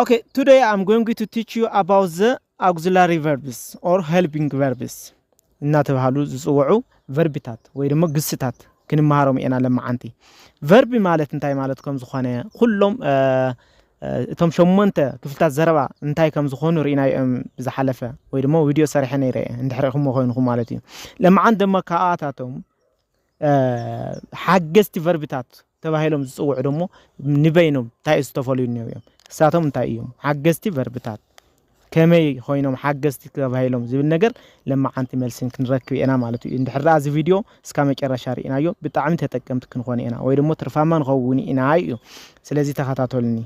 Okay, today I'm going to teach you about the auxiliary verbs or helping verbs. እናተባሃሉ ዝጽውዑ ቨርቢታት ወይ ደግሞ ግስታት ክንማሃሮም ኢና ለማዓንቲ ቨርቢ ማለት እንታይ ማለት ከም ዝኾነ ኩሎም እቶም ሸሞንተ ክፍልታት ዘረባ እንታይ ከም ዝኾኑ ርኢናዮም ዝሓለፈ ወይ ደግሞ ቪድዮ ሰሪሐ ነይረ እንድሕሪኹም ኮይንኩም ማለት እዩ ለማዓንት ደሞ ካኣታቶም ሓገዝቲ ቨርቢታት ተባሂሎም ዝጽውዑ ደሞ ንበይኖም እንታይ ዝተፈልዩ እዮም ሳቶም እንታይ እዮም ሓገዝቲ ቨርቢታት ከመይ ኮይኖም ሓገዝቲ ተባሂሎም ዝብል ነገር ለማዓንቲ መልስን ክንረክብ ኢና ማለት እዩ እንድሕራ እዚ ቪድዮ እስከ መጨረሻ ርኢናዮ ብጣዕሚ ተጠቀምቲ ክንኾን ኢና ወይ ደግሞ ትርፋማ ንኸውን ኢና እዩ ስለዚህ ተኸታተሉኒ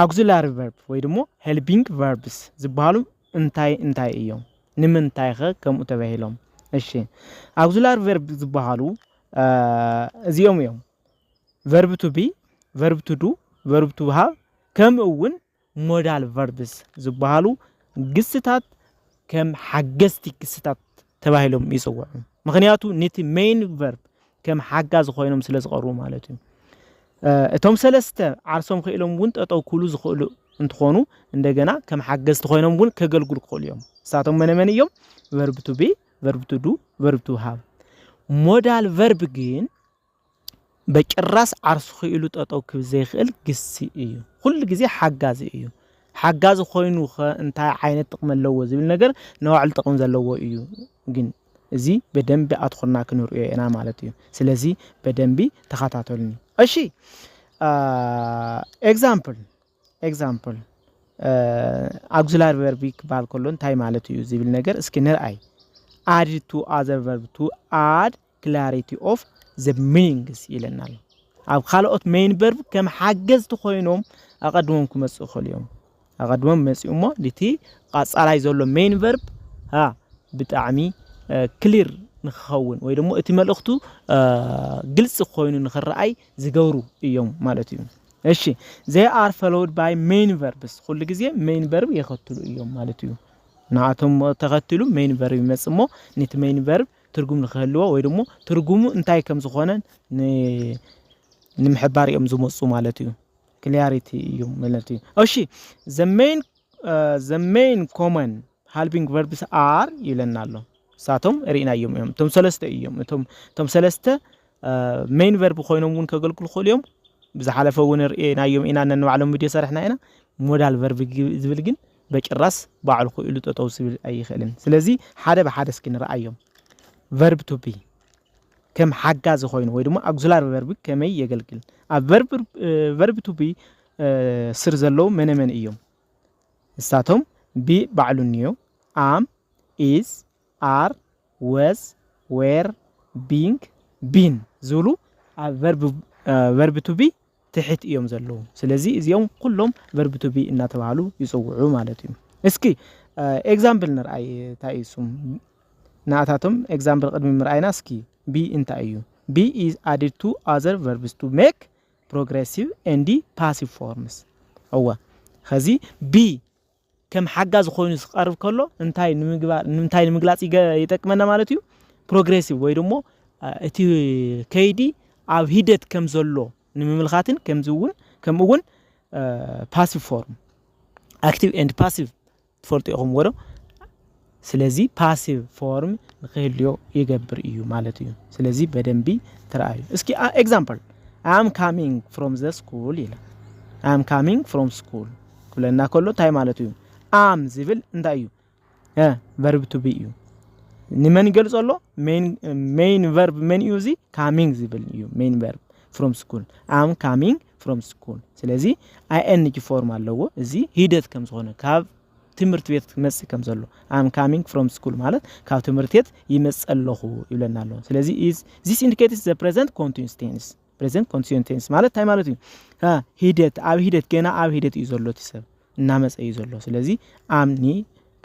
auxiliary verb ወይ ደግሞ helping verbs ዝበሃሉ እንታይ እዮም ንምንታይ ከምኡ ተባሂሎም እሺ auxiliary verb ዝበሃሉ እዚኦም እዮም verb to be verb to do verb to have ከምኡውን modal verbs ዝበሃሉ ግስታት ከም ሓገዝቲ ግስታት ተባሂሎም ይጽውዑ ምክንያቱ ነቲ main verb ከም ሓጋዝ ኮይኖም ስለ ዝቀርቡ ማለት እዩ እቶም ሰለስተ ዓርሶም ከኢሎም ውን ጠጠው ኩሉ ዝኽእሉ እንትኾኑ እንደገና ከም ሓገዝቲ ኮይኖም ውን ከገልግሉ ክኽእሉ እዮም ሳቶም መነመን እዮም verb to be verb to do verb to have modal verb ግን በጭራስ ዓርሱ ከኢሉ ጠጠው ክብዘይኽእል ግሲ እዩ ኩሉ ግዜ ሓጋዝ እዩ ሓጋዝ ኮይኑ እንታይ ዓይነት ጥቅም ኣለዎ ዝብል ነገር ነዋዕል ጥቅም ዘለዎ እዩ ግን እዚ በደንብ አትኹርና ክንርኡ ኢና ማለት እዩ ስለዚህ በደንብ ተኸታተሉኒ እሺ ኤግዛምፕል auxiliary verb ይባል ከሎ እንታይ ማለት እዩ ዝብል ነገር እስኪ ንርአይ add to other verb to add clarity of the meanings ይለናል ኣብ ካልኦት main verb ከም ሓገዝቲ ኮይኖም አቀድሞም ክመጽኡ ኸልዮም አቀድሞም መጽኡሞ ዲቲ ቃጻላይ ዘሎ main verb ብጣዕሚ ክሊር ንኸውን ወይ ደግሞ እቲ መልእኽቱ ግልጽ ኮይኑ ንኽረአይ ዝገብሩ እዮም ማለት እዩ እሺ they are followed by main verbs ሁሉ ግዜ main verb ይኸትሉ እዮም ማለት እዩ ናቶም ተኸትሉ main verb ይመጽሞ ነቲ main verb ትርጉም ንኽህልዎ ወይ ደግሞ ትርጉሙ እንታይ ከም ዝኾነ ንምሕባር እዮም ዝመጹ ማለት እዩ clarity እዮም ማለት እዩ እሺ the main common helping verbs are ይለናል ሳቶም ርኢናዮም እዮም ቶም ሰለስተ እዮም ቶም ሰለስተ main verb ኮይኖም ውን ከገልግሉ ኸልዮም ብዝሓለፈ ውን ርኢናዮም ኢና ነንባዕሎም ቪድዮ ሰሪሕና ኢና modal verb ዝብል ግን በጭራስ ባዕሉ ኸኢሉ ጠጠው ዝብል ኣይኽእልን ስለዚህ ሓደ በሓደ እስኪ ንርአዮም verb to be ከም ሓጋዝ ኮይኑ ወይ ደግሞ auxiliary verb ከመይ የገልግል ኣብ verb to be ስር ዘለው መነመን እዮም እሳቶም be ባዕሉ ንዮ am is are was were being been ዝብሉ ኣብ verb to be ትሕት እዮም ዘለው ስለዚህ እዚኦም ኩሎም verb to be እናተባሃሉ ይጽውዑ ማለት እዩ እስኪ ኤግዛምፕል ንርአይ ታይሱም ናታቶም ኤግዛምፕል ቅድሚ ምርአይና እስኪ be እንታይ እዩ be is added to other verbs to make progressive and passive forms አዋ ከዚ be ከም ሓጋዝ ኮይኑ ዝቀርብ ከሎ እንታይ ንምግላጽ ይጠቅመና ማለት እዩ progressive ወይ ደግሞ እቲ ከይዲ ኣብ ሂደት ከም ዘሎ ንምምልኻትን ከምኡውን passive form active and passive ትፈልጡ ኢኹም ወሮ ስለዚህ passive form ንኽህልዮ ይገብር እዩ ማለት እዩ ስለዚህ በደንቢ ተራዩ እስኪ example I am coming from the school ይላ I am coming from school ኩለና ከሎ ታይ ማለት እዩ am ዝብል እንታይ እዩ verb to be እዩ ንመን ይገልጸሎ main verb ምን እዩ እዚ coming ዝብል እዩ main verb from school I am coming from school ስለዚህ ing form ኣለዎ እዚ ሂደት ከም ዝኾነ ካብ ትምህርት ቤት መጽ ከም ዘሎ I am coming from school ማለት ካብ ትምህርት ቤት ይመጽለኹ ይብለናል ስለዚህ this indicates the present continuous tense ማለት ታይ ማለት እዩ ሂደት ኣብ ሂደት ገና ኣብ ሂደት እዩ ዘሎ ትሰብ እና መጽ እዩ ዘሎ ስለዚህ am ni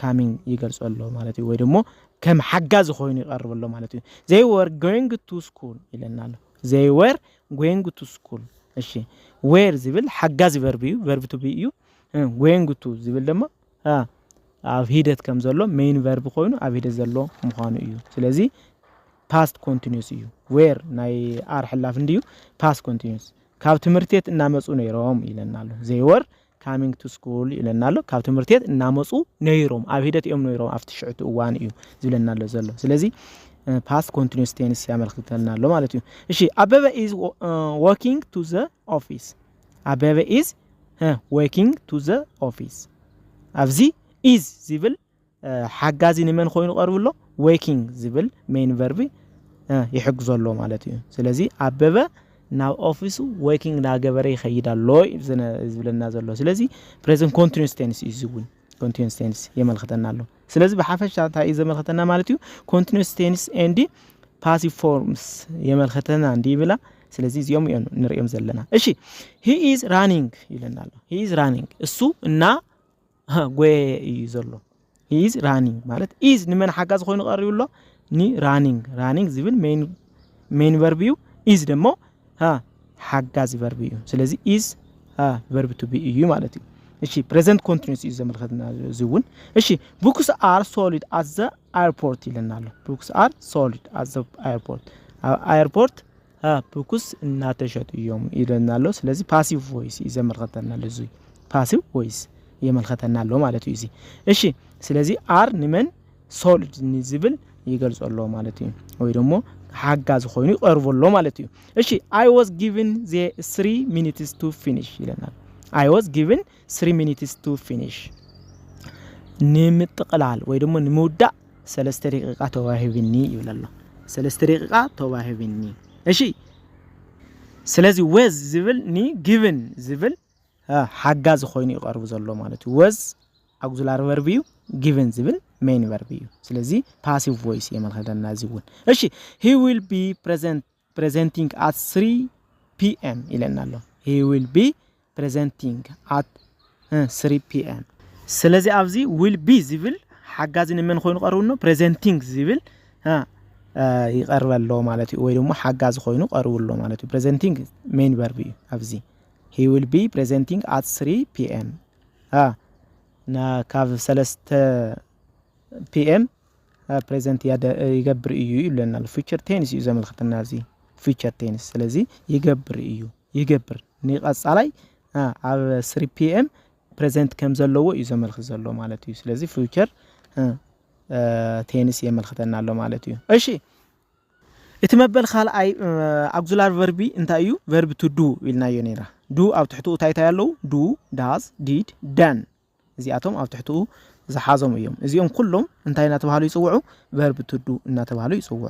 coming ይገልጸሎ ማለት እዩ ወይ ደግሞ ከም ሓጋዝ ኮይኑ ይቀርብሎ ማለት እዩ they were going to school ይለናል they were going to school እሺ were ዝብል ሓጋዝ verb to be እዩ going to ዝብል ደግሞ ኣብ ሂደት ከም ዘሎ main verb ኮይኑ ኣብ ሂደት ዘሎ ምዃኑ እዩ ስለዚህ past continuous እዩ where ናይ አር ሕላፍ እንዲዩ past continuous ካብ ትምህርት ቤት እናመጹ ነይሮም ይለናል they were coming to school ይለናል ካብ ትምህርት ቤት እናመጹ ነይሮም ኣብ ሂደት እዮም ነይሮም ኣብቲ ሽዕቱ እዋን እዩ ዝብለናል ዘሎ ስለዚህ past continuous tense ያመልክተናል ማለት እዩ እሺ አበበ is walking to the office አበበ is walking to the office ኣብዚ is ዝብል ሓጋዚ ንመን ኮይኑ ቀርብሎ walking ዝብል main verb ይሕግዘሎ ማለት እዩ ስለዚህ አበበ now office working ዳገበረ ይخيዳሎ ዝብለና ዘሎ ስለዚህ present continuous tense ይዝውን continuous tense የመልከተናል ስለዚህ በሐፈሻ ታይ ዘመልከተና ማለት እዩ continuous tense and passive forms የመልከተና እንዲብላ ስለዚህ እዚኦም ንሪኦም ዘለና እሺ he is running ይለናል he is running እሱ እና ጎይ ይዘሎ he is running ማለት is ንመን ሓጋዝ ኮይኑ ቀርብሎ ኒ running ዝብል main verb እዩ is ደሞ ሓጋዝ verb እዩ ስለዚህ is verb to be እዩ ማለት እዩ እሺ present continuous is ዘመልከተና ዝውን እሺ books are sold at the airport ይለናል books are sold at the airport books እናተሸጡ እዮም ይለናል ስለዚህ passive voice ይዘመልከተና ለዙ passive voice የመልከተናል ማለት እዩ እሺ ስለዚህ are ንመን sold ንዝብል ይገልጸሎ ማለት እዩ ወይ ደግሞ ሓጋዝ ኮይኑ ይቀርብሎ ማለት እዩ እሺ I was given the 3 minutes to finish ይለናል I was given 3 minutes to finish ንምጥቅላል ወይ ደግሞ ንምውዳእ 3 ደቂቃ ተዋሂብኒ ይብላል 3 ደቂቃ ተዋሂብኒ እሺ ስለዚህ was ዝብል ኒ given ዝብል ሓጋዝ ኮይኑ ይቀርብ ዘሎ ማለት እዩ was auxiliary verb እዩ given ዝብል main verb እዩ ስለዚህ passive voice የመልከተና ዝውን እሺ he will be presenting at 3 pm ይለናል he will be presenting at 3 pm ስለዚህ ኣብዚ will be ዝብል ሓጋዝ ንመን ኮይኑ ቀርብኖ presenting ዝብል ይቀርበሎ ማለት እዩ ወይ ደግሞ ሓጋዝ ኮይኑ ቀርብሎ ማለት እዩ presenting main verb እዩ ኣብዚ he will be presenting at 3 pm ና ካብ 3 pm present ይገብር እዩ ይለናል future tense እዩ ዘመልክተና እዚ future tense ስለዚህ ይገብር እዩ ይገብር ንቀጻላይ ኣብ 3 pm present ከም ዘለዎ እዩ ዘመልክት ዘሎ ማለት እዩ ስለዚህ future tense የመልክተናል ማለት እዩ እሺ እቲ መበል ካልኣይ auxiliary verb እንታይ እዩ verb to do ኢልናዮ ነራ do ኣብ ትሕቱ ታይታ ያለው do does did done እዚኣቶም ኣብ ትሕቱ ዝሓዞም እዮም እዚኦም ኩሎም እንታይና ተባሃሉ ይጽውዑ verb to do እና ተባሃሉ ይጽውዑ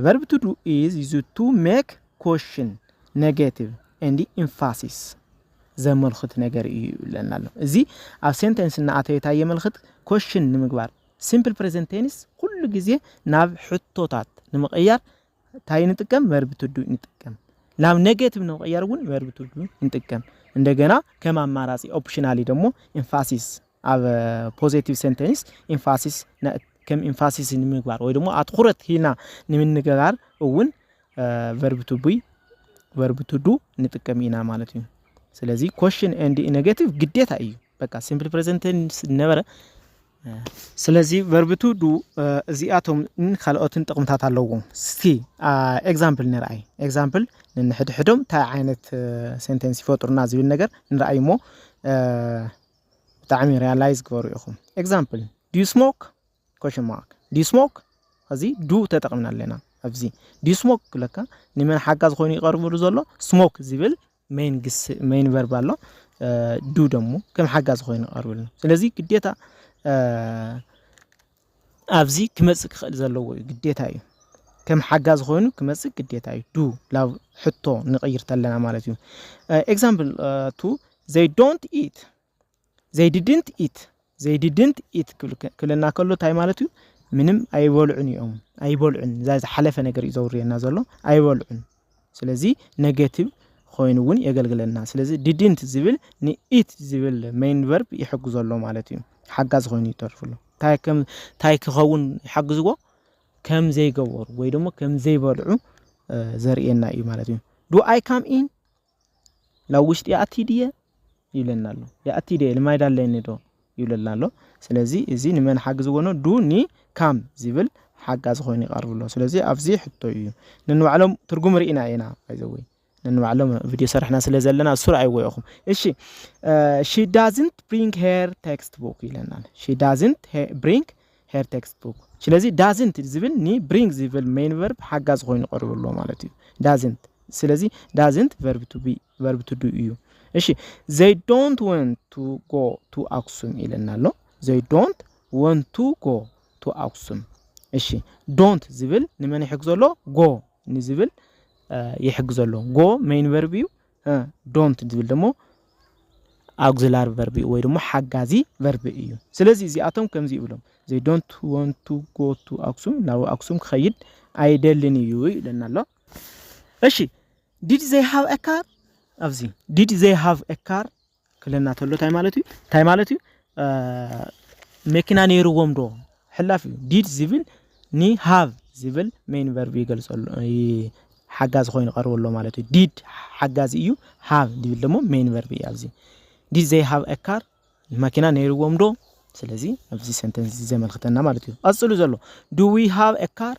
verb to do is used to make question negative and emphasis ዘመልክት ነገር እዩ ይለናል እዚ ኣብ ሴንተንስ እና ኣተይታ የመልክት question ንምግባር simple present tense ኩሉ ግዜ ናብ ሕቶታት ንምቅያር ታይ ንጥቀም verb to do ንጥቀም ላም ኔጌቲቭ ነው ቀያርጉን verb to do እንጥቀም እንደገና ከማማራጺ ኦፕሽናሊ ደግሞ emphasis ኣብ ፖዚቲቭ ሴንተንስ emphasis ከም emphasis ንምግባር ወይ ደግሞ አትኩረት ሂና ንምንገባር እውን verb to do ንጥቀሚና ማለት እዩ ስለዚህ question and negative ግዴታ እዩ በቃ simple present tense ነበረ ስለዚህ verb to do እዚአቶም ካልኦትን ጥቅምታት አለዎ እስቲ ኤግዛምፕል ንራይ ኤግዛምፕል ንሕድሕዶም ታይ ዓይነት ሴንተንስ ይፈጥሩና ዝብል ነገር ንራይሞ ብጣዕሚ ሪያላይዝ ገበሩ ኢኹም ኤግዛምፕል do you smoke question mark do you smoke እዚ do ተጠቅምና ኣለና ኣብዚ do you smoke ለካ ንመን ሓጋዝ ኮይኑ ይቀርብሉ ዘሎ smoke ዝብል main verb አሎ do ደሞ ከም ሓጋዝ ኮይኑ ይቀርብሉ ስለዚህ ግዴታ ኣብዚ ክመጽእ ክእል ዘለዎ ግዴታ እዩ ከም ሓጋዝ ኮይኑ ክመጽእ ግዴታ እዩ ዱ ላው ሕቶ ንቀይር ተለና ማለት እዩ ኤግዛምፕል to they don't eat they didn't eat ክለና ከሎ ታይ ማለት እዩ ምንም አይበልዑን እዮም አይበልዑን ዛይ ሓለፈ ነገር ይዘውርየና ዘሎ አይበልዑን ስለዚህ ኔጌቲቭ ኮይኑውን የገልግለና ስለዚህ didn't ዝብል ኒ eat ዝብል main verb ይሕግዘሎ ማለት እዩ ሓጋዝ ኮይኑ ይተርፍሉ ታይ ክኸውን ይሕግዝዎ ከም ዘይገበሩ ወይ ደግሞ ከም ዘይበልዑ ዘርየና እዩ ማለት እዩ do I come in ላውሽጥ ያአቲዲየ ይለናል ያአቲዲየ ለማይዳለኝ ዶ ይለናል ስለዚህ እዚ ንመን ሓግዝዎ ነው do ኒ come ዝብል ሓጋዝ ኮይኑ ይቀርብሎ ስለዚህ ኣብዚ ሕቶ እዩ ንንባዕሎም ትርጉም ርኢና ኢና ባይዘወይ ننوعلم فيديو سرحنا سلا زلنا السرعة أيوة إيشي she doesn't bring her textbook ይለና she doesn't bring her textbook ስለዚህ doesn't ዝብል ኒ bring ዝብል main verb ሓጋዝ ኮይኑ ቀርብሎ ማለት እዩ doesn't ስለዚህ doesn't verb to do እዩ እሺ they don't want to go to Aksum ይለናል they don't want to go to Aksum እሺ don't ዝብል ንመን ይሕግዘሎ go ንዝብል ይሕግዘሎ go main verb እዩ don't ዝብል ደግሞ auxiliary verb ወይ ደግሞ ሓጋዚ verb እዩ ስለዚህ እዚአቶም ከምዚ ይብሎም they don't want to go to Aksum ናው አክሱም ክኸይድ አይደልን እዩ ይለናል እሺ did they have a car አብዚ did they have a car ክለና ተሎ ታይ ማለት እዩ መኪና ነይሩዎም ዶ ሕላፍ እዩ did ዝብል ኒ have ዝብል main verb ይገልጸሉ ሓጋዝ ኮይኑ ቀርበሎ ማለት እዩ did ሓጋዝ እዩ have ዝብል ደግሞ main verb እዩ አብዚ did they have a car መኪና ነይሩዎም ዶ ስለዚህ አብዚ ሴንተንስ ዘመልክተና ማለት እዩ አጽሉ ዘሎ do we have a car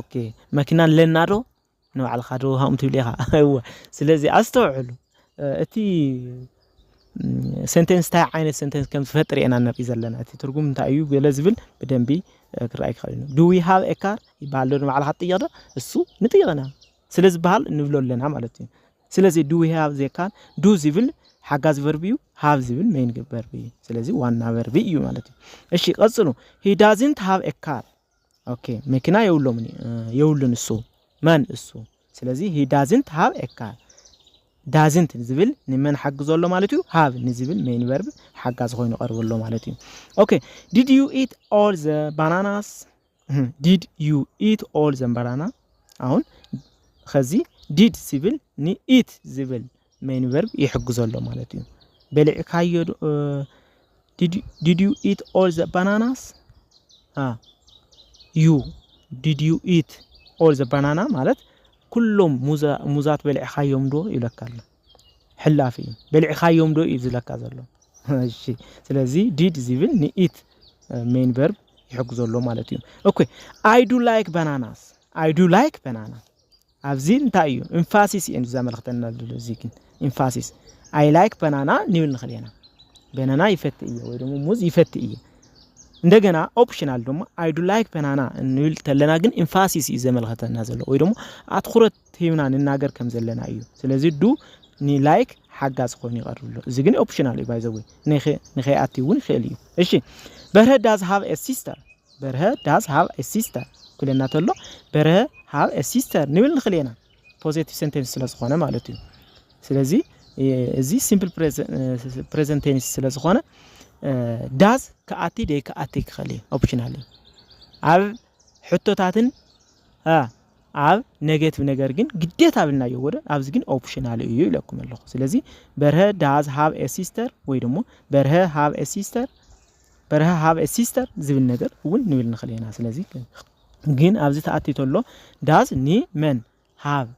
ኦኬ መኪና ለናዶ ነው አልኻዶ ሃም ትብሊኻ አይዋ ስለዚህ አስተውዕሉ እቲ ሴንተንስ ታይ አይነት ሴንተንስ ከም ተፈጥር ኢና ነርኢ ዘለና እቲ ትርጉም እንታይ እዩ ገለ ዝብል በደንቢ ክራይ ካሊኑ do we have a car ይባል ነው አልኻ ጥያቄ እሱ ንጥያቄና ስለዚህ ባህል እንብሎለና ማለት እዩ ስለዚህ do we have the car do ዝብል ሓጋዝ verb እዩ have ዝብል main verb እዩ ስለዚህ ዋና verb እዩ ማለት እዩ እሺ ቀጽሉ he doesn't have a car ኦኬ መኪና የውሉን እሱ ማን እሱ ስለዚህ he doesn't have a car doesn't ዝብል ንመን ሓግዘሎ ማለት እዩ have ንዝብል main verb ሓጋዝ ኮይኑ ቀርበሎ ማለት እዩ ኦኬ did you eat all the bananas did you eat all the banana አሁን ከዚ did ዝብል ኒ eat ዝብል main verb ይሕግዘሎ ማለት እዩ በልዕካዮ did you eat all the bananas did you eat all the banana ማለት ኩሎም ሙዛት በልዕካዮም ዶ ይለካል ሕላፊ በልዕካዮም ዶ ይዝለካ ዘሎ እሺ ስለዚህ did ዝብል ኒ eat main verb ይሕግዘሎ ማለት እዩ ኦኬ I do like bananas አብዚ እንታይ እዩ emphasis እዩ ዘመልክተና እዚ ግን emphasis I like banana ንብል ንኽልና ባናና ይፈት እዩ ወይ ደግሞ ሙዝ ይፈት እዩ እንደገና ኦፕሽናል ደግሞ I do like banana ንብል ተለና ግን emphasis እዩ ዘመልክተና ዘሎ ወይ ደግሞ አትኩረት ሂብና ንናገር ከም ዘለና እዩ ስለዚህ do ኒ like ሓጋዝ ኮይኑ ይቀርብሎ እዚ ግን ኦፕሽናል እዩ ባይዘው ንኸ አትውን ኸል እዩ እሺ በርሀ does have a sister ክለና ተሎ በርሀ have a sister ንብል ንኽልና ፖዚቲቭ ሴንተንስ ስለዝኾነ ማለት እዩ ስለዚህ እዚ ሲምፕል ፕሬዘንት ቴንስ ስለዝኾነ does ከአቲ ደ ከአቲ ክኸሊ ኦፕሽናል አብ ሕቶታትን አብ ኔጌቲቭ ነገር ግን ግዴታ ብናየው ወደ አብዚ ግን ኦፕሽናል እዩ ይለኩም አለኹ ስለዚህ በርሀ does have a sister ወይ ደግሞ በርሀ have a sister ዝብል ነገር እውን ንብል ንኽልና ስለዚህ ግን አብዚ ተአቲ ተሎ does ኒ መን have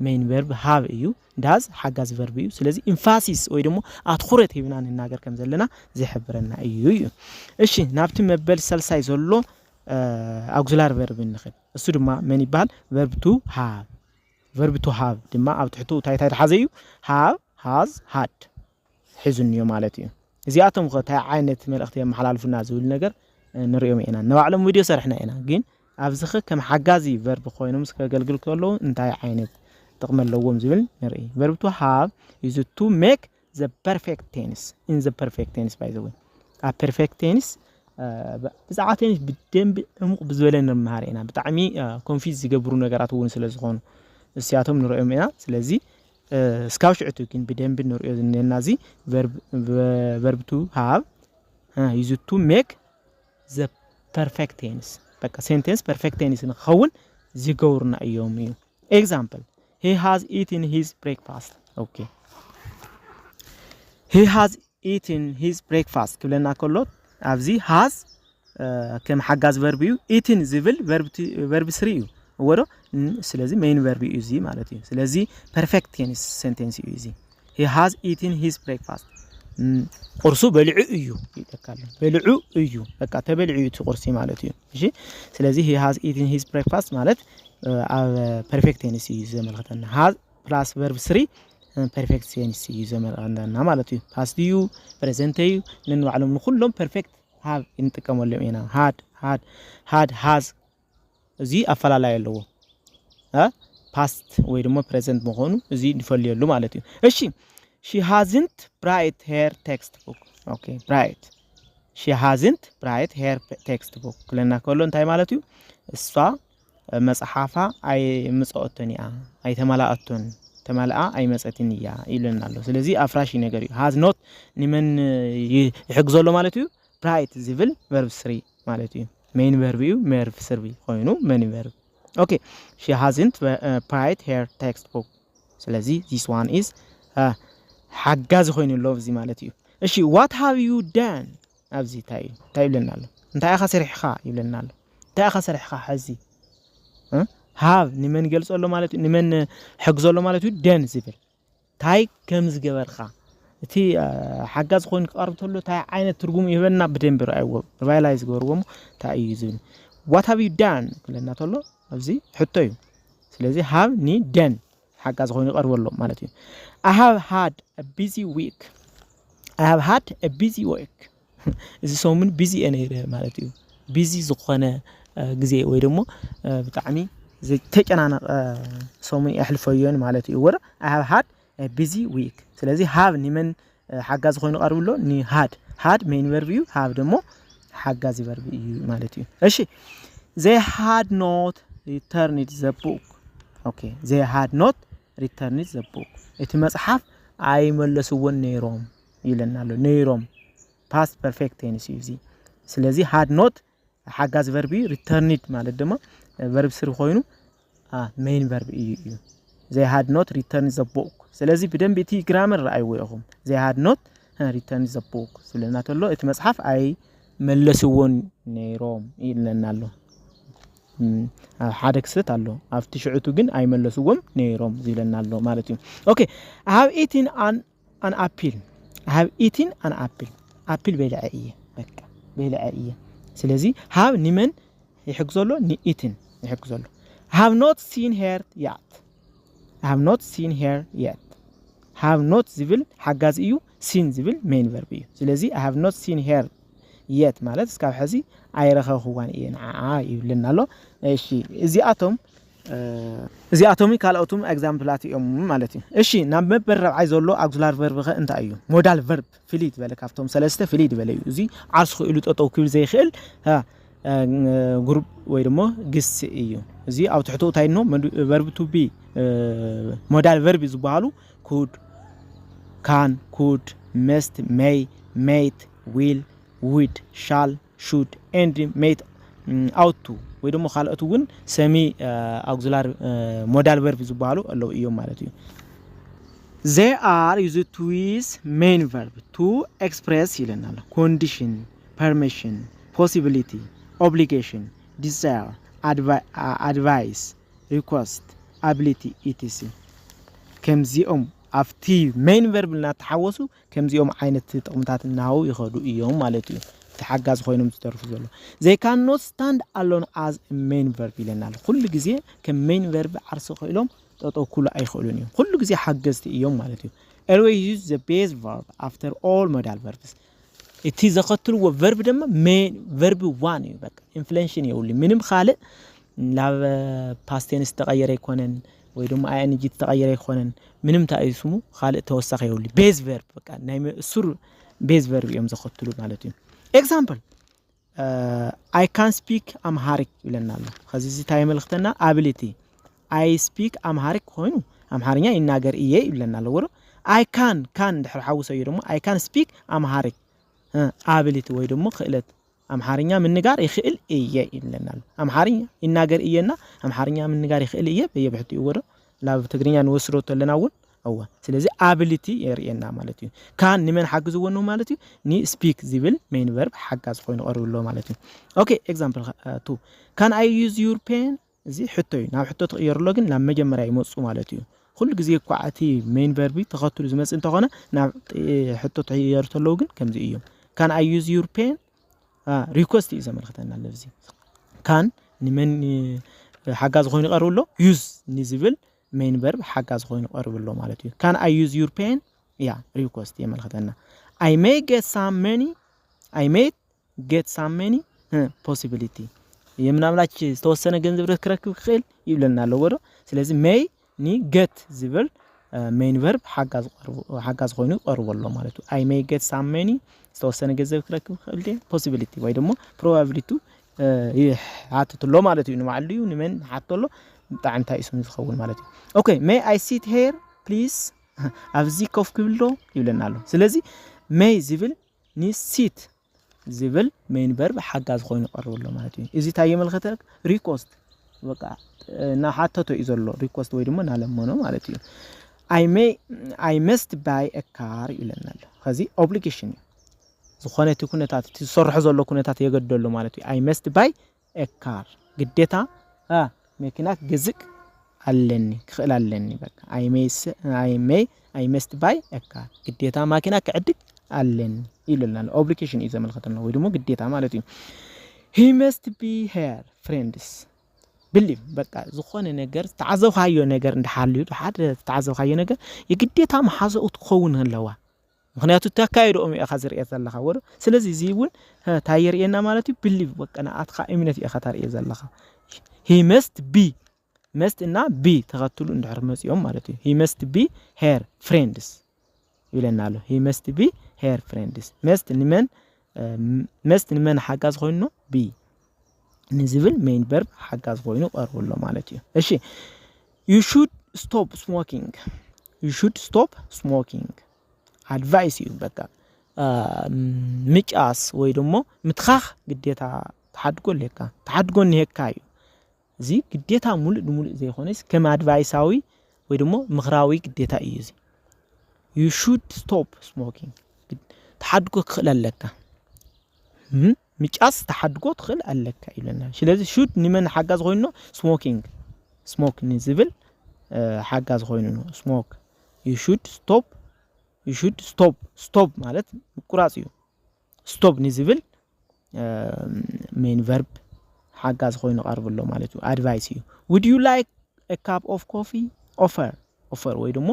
main verb have እዩ does ሓጋዝ verb እዩ ስለዚህ emphasis ወይ ደግሞ አትኩረት ሂብና ንናገር ከም ዘለና ዝሕብረና እዩ እሺ ናብቲ መበል ሰልሳይ ዘሎ auxiliary verb ንኽል እሱ ድማ መን ይባል verb to have ድማ ኣብ ትሕቱ ታይታይ ተሓዘ እዩ have has had ሒዙንዮ ማለት እዩ እዚአቶም ታይ ዓይነት መልእኽቲ የመሓላልፉና ዝብል ነገር ንሪኦም ኢና ንባዕሎም ቪድዮ ሰርሕና ኢና ግን ኣብዝኸ ከም ሓጋዚ verb ኮይኖም ስከገልግል ከሎ እንታይ ዓይነት ጥቅም ኣለዎም ዝብል ንርኢ verb to have is to make the perfect tense in the perfect tense by the way a perfect tense ብዛዕባ ቴንስ ብደንብ ዕሙቕ ብዝበለ ንመሃር ኢና ብጣዕሚ ኮንፊዝ ዝገብሩ ነገራት እውን ስለዝኾኑ እስያቶም ንሪኦም ኢና ስለዚ እስካብ ሽዕቱ ግን ብደንብ ንሪኦ ዝነና እዚ verb to have is to make the perfect tense በቃ ሴንተንስ perfect tense ንኸውን ዝገብሩና እዮም እዩ example he has eaten his breakfast okay he has eaten his breakfast ክብለና ከሎ ኣብዚ has ከም ሓጋዝ verb እዩ eaten ዝብል verb 3 እዩ ወዶ ስለዚህ main verb እዩ እዚ ማለት እዩ ስለዚህ perfect tense sentence እዩ እዚ he has eaten his breakfast ቁርሱ በልዑ እዩ ይተካል በልዑ እዩ በቃ ተበልዑ እቲ ቁርሲ ማለት እዩ እሺ ስለዚህ he has eaten his breakfast ማለት perfect tense እዩ ዘመልክተና plus verb 3 perfect tense እዩ ዘመርአና ማለት እዩ past እዩ present እዩ ለንባዕሎም ኩሎም perfect have እንጥቀመሎም ኢና had has እዚ አፈላላይ ያለው past ወይ ደግሞ present መሆኑ እዚ ይፈልየሉ ማለት እዩ እሺ she hasn't bright her textbook okay bright she hasn't bright her textbook ለና ከሎ እንታይ ማለት እዩ እሷ መጽሐፋ አይ ምጽኦተኒያ አይ ተማላአቶን ተማላአ አይ መጽአትኒያ ይለናል ስለዚህ አፍራሽ ነገር እዩ has not ንመን ይሕግዘሎ ማለት እዩ bright ዝብል verb 3 ማለት እዩ main verb እዩ verb 3 ኮይኑ main verb okay she hasn't bright her textbook ስለዚህ this one is حجاز خوينلو እዚ ማለት እዩ እሺ what have you done ኣብዚ ታይብለናል እንታይ አኻ ሰሪሕኻ ይብለናል እንታይ አኻ ሰሪሕኻ ሕዚ have ንመን ገልጸሎ ማለት ንመን ሕግዘሎ ማለት እዩ done ዝብል ታይ ከም ዝገበርኻ እቲ حجاز ኮይን ቀርብተሎ ታይ ዓይነት ትርጉም ይበና በደንብ ራይዎ ሪቫይላይዝ ገርዎም ታይ እዩ ዝብል what have you done ክለና ተሎ ኣብዚ ሕቶ እዩ ስለዚህ have ኒ done حجاز ኮይን ቀርበሎ ማለት እዩ I have had a busy week. እዚ ሰሙን busy እኔ ማለት እዩ busy ዝኾነ ግዜ ወይ ደግሞ ብጣዕሚ ተጨናነቀ ሰሙን ይሕልፈዮን ማለት እዩ ወራ I have had a busy week ስለዚህ have ንመን حجاز ኮይኑ ቀርብሎ ኒ had main verb እዩ have ደግሞ حجاز verb እዩ ማለት እዩ እሺ they had not returned the book okay they had not returned the book እቲ መጽሐፍ አይ መለስዎን ነይሮም ይለናል ነይሮም past perfect tense እዚ ስለዚህ had not حجاز verb returned ማለት ደግሞ verb 3 ኮይኑ main verb እዩ they had not returned the book ስለዚህ በደንብ እቲ ግራመር አይወ ይኹም they had not returned the book ስለና ተሎ እቲ መጽሐፍ አይ መለስዎን ነይሮም ይለናል ሓደ ክስት አሎ አፍቲ ሽዕቱ ግን አይመለሱዎም ነይሮም ይለናል ማለት እዩ ኦኬ I have eaten an apple apple በልዐየ በቃ በልዐየ ስለዚህ have ንመን ይሕግዘሎ ኒ eaten ይሕግዘሎ I have not seen her yet have not ዝብል حجاز እዩ seen ዝብል main verb እዩ ስለዚህ I have not seen her yet ማለት እስካብ ሕዚ አይረኸኹዋን እየን ይብለናል እሺ እዚአቶም ካልኦቱም ኤግዛምፕላት እዮም ማለት እዩ እሺ ናብ መበረብ አይ ዘሎ አግዚላሪ ቨርብ እንታይ እዩ ሞዳል ቨርብ ፍሊት በለ ካብቶም ሰለስተ ፍሊት በለ እዩ እዚ ዓርስ ክኢሉ ጠጠው ክብል ዘይኽእል ግሩፕ ወይ ደግሞ ግስ እዩ እዚ አው ትሕቶ እንታይ ነው ቨርብ ቱ ቢ ሞዳል ቨርብ ዝበሃሉ could can could must may might will would shall should and might ought to ወይ ደግሞ ካልአቱ ግን ሰሚ አግዚላሪ ሞዳል ቨርብ ዝበሃሉ አለው እዮም ማለት እዩ they are used to with main verb to express ይለናል condition permission possibility obligation desire advice request ability etc ከምዚኦም አፍቲ main verb ልና ተሐወሱ ከምዚኦም ዓይነት ጥቅምታት እናው ይኸዱ እዮም ማለት እዩ ተሐጋዝ ኮይኖም ዝተርፉ ዘሎ they cannot stand alone as a main verb ይለናል ሁሉ ጊዜ ከmain verb ዓርስ ኮይሎም ጠጠው ኩሉ አይኸሉን እዮም ሁሉ ጊዜሐገዝቲ እዮም ማለት እዩ always use the base verb after all modal verbs it is ዘኸትልዎ verb ደግሞ main verb 1 እዩ በቃ inflection ይውል ምንም ካልእ ላብ past tense ተቀየረ ይኮነን ወይ ደግሞ ing ተቀየረ ይኮነን ምንም ታይስሙ ካልእ ተወሳኸ ይውል base verb በቃ ናይ ሱር base verb እዮም ዘኸትሉ ማለት እዩ example I can speak Amharic ይለናል ከዚህ ታይ መልእክተና ability I speak Amharic ኮይኑ አምሃርኛ ይናገር እየ ይለናል ወሮ I can ድሕር ሓውሰው ደግሞ I can speak Amharic ability ወይ ደግሞ ክእለት አምሃርኛ ምንጋር ይኽእል እየ ይለናል አምሃርኛ ይናገር እየና አምሃርኛ ምንጋር ይኽእል እየ በየብሕቲ ወሮ ላብ ትግርኛ ንወስሮ ተለናውን አዋ ስለዚህ ability የርየና ማለት እዩ ካን ንመን ሓግዝዎ ነው ማለት እዩ ኒ speak ዝብል main verb ሓጋዝ ኮይኑ ቀርብሎ ማለት እዩ ኦኬ ኤግዛምፕል 2 can I use your pen እዚ ሕቶ እዩ ናብ ሕቶ ተቀየርሎ ግን ናብ መጀመሪያ ይመጽኡ ማለት እዩ ሁሉ ጊዜ ቋዓቲ main verb ተኸትሉ ዝመጽ እንተኾነ ናብ ሕቶ ተቀየርተሎ ግን ከምዚ እዩ can I use your pen request እዩ ዘመልክተና ለዚ can ንመን ሓጋዝ ኮይኑ ቀርብሎ use ኒ ዝብል main verb حجاز خوين قرب له مالتي can I use your pen yeah request يملختنا I may get some money possibility يمناملاች ተወሰነ ገንዘብ ረክረክብ خيل ይብለናል ወሮ ስለዚህ may ni get ዝብል main verb حجاز خوين قرب له مالتي I may get some money ተወሰነ ገንዘብ ረክረክብ خيل possibility ወይ ደግሞ probability حاطط له مالتي انه معلي من حاطط له طعن تا اسم يخون مالتي اوكي may I sit here please ابزي كوف كبلو يبلنالو ስለዚህ may ዝብል ni sit ዝብል main verb حجاز خوين قرب له مالتي እዚ ታየ መልከተክ request በቃ እና حاطቶ ይዘሎ request ወይ ደግሞ ናለመኖ ማለት እዩ I must buy a car ይለናል ከዚ obligation ዝኾነቲ ኩነታት ትሰርሑ ዘሎ ኩነታት የገደሉ ማለት እዩ I must buy a car ግዴታ መኪና ግዝቅ አለኒ ክኽል አለኒ በቃ I must buy a car ግዴታ መኪና ከዕድግ አለኒ ይልናል obligation ይዘመልከተና ወይ ደግሞ ግዴታ ማለት እዩ He must be her friends believe በቃ ዝኾነ ነገር ተዓዘብካዮ ነገር እንደሓልዩ ሓደ ተዓዘብካዮ ነገር የግዴታ ማሓዘኡ ትኸውን ኣለዋ ምክንያቱ ተካይዶም ያኻዝር ያዘለኻ ወሮ ስለዚህ እዚ እውን ታየርየና ማለት እዩ believe በቃ ናአትካ እምነት ያኻታር ያዘለኻ He must be must እና be ተኸትሉ እንድሕር መጽዮም ማለት እዩ He must be her friends ይለናል He must be her friends must ንመን ሓጋዝ ኮይኑ be ንዝብል main verb ሓጋዝ ኮይኑ ቀርብሎ ማለት እዩ እሺ You should stop smoking advice you በቃ ምጫስ ወይ ደግሞ ምትኻኽ ግዴታ ተሓድጎን ይሄካዩ እዚ ግዴታ ሙሉ ዘይኾነስ ከም አድቫይሳዊ ወይ ደግሞ ምኽራዊ ግዴታ እዩ እዚ You should stop smoking ተሓድጎ ክኽል ኣለካ ምጫስ ተሓድጎ ትኽል ኣለካ ይለናል ስለዚህ should ንመን ሓጋዝ ኮይኑ smoke ንዝብል ሓጋዝ ኮይኑ ነው smoke You should stop ማለት ቁራጽ እዩ stop ንዝብል main verb ሓጋዝ ኮይኑ ቀርብሎ ማለት እዩ advice እዩ Would you like a cup of coffee offer ወይ ደግሞ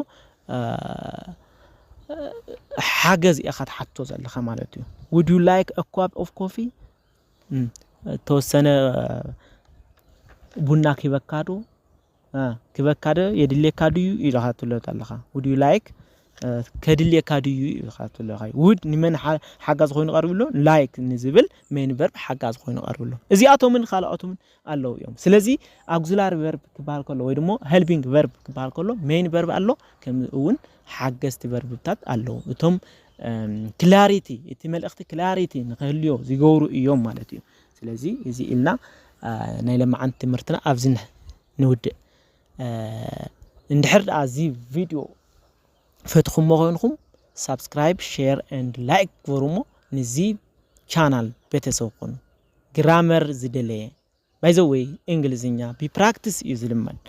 ሓገዝ ኢኻ ተሓቶ ዘለኻ ማለት እዩ Would you like a cup of coffee ተወሰነ ቡና ክበካዶ የድሌካ ድዩ ኢኻ ትለታለኻ Would you like ከድሌካ ድዩ ኢኻ ትለኻ Would ንመን ሓጋዝ ኮይኑ ቀርብሎ like ንዝብል main verb ሓጋዝ ኮይኑ ቀርብሎ እዚኣቶምን ካልኣቶምን ኣለው እዮም ስለዚህ auxiliary verb ክባል ከሎ ወይ ደግሞ helping verb ክባል ከሎ main verb ኣሎ ከም እውን ሓገዝቲ verbታት ኣለው እቶም clarity እቲ መልእኽቲ clarity ንኽህልዮ ዝገብሩ እዮም ማለት እዩ ስለዚህ እዚ ኢልና ናይ ለማዓንቲ ትምህርትና ኣብዝን ንውድእ እንድሕር ኣዚ ቪድዮ ፈትኹሞ ኮይንኩም subscribe share and like ወሩሞ ንዚ ቻናል ቤተሰብ ኮኑ ግራመር ዝደለየ by the way እንግሊዝኛ ቢፕራክቲስ ይዝልማል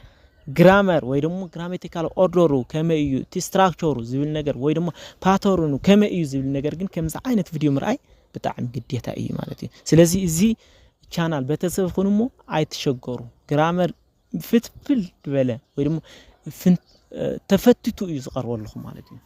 ግራመር ወይ ደግሞ ግራማቲካል ኦርደሩ ከመዩ ስትራክቸሩ ዝብል ነገር ወይ ደግሞ ፓተርኑ ከመዩ ዝብል ነገር ግን ከምዛ አይነት ቪድዮ ምርአይ በጣም ግዴታ እዩ ማለት እዩ ስለዚህ እዚ ቻናል ቤተሰብ ኮኑሞ አይተሸገሩ ግራመር ፍትፍል ድበለ ወይ ደግሞ ተፈትቱ እዩ ዝቀርበልኩም ማለት እዩ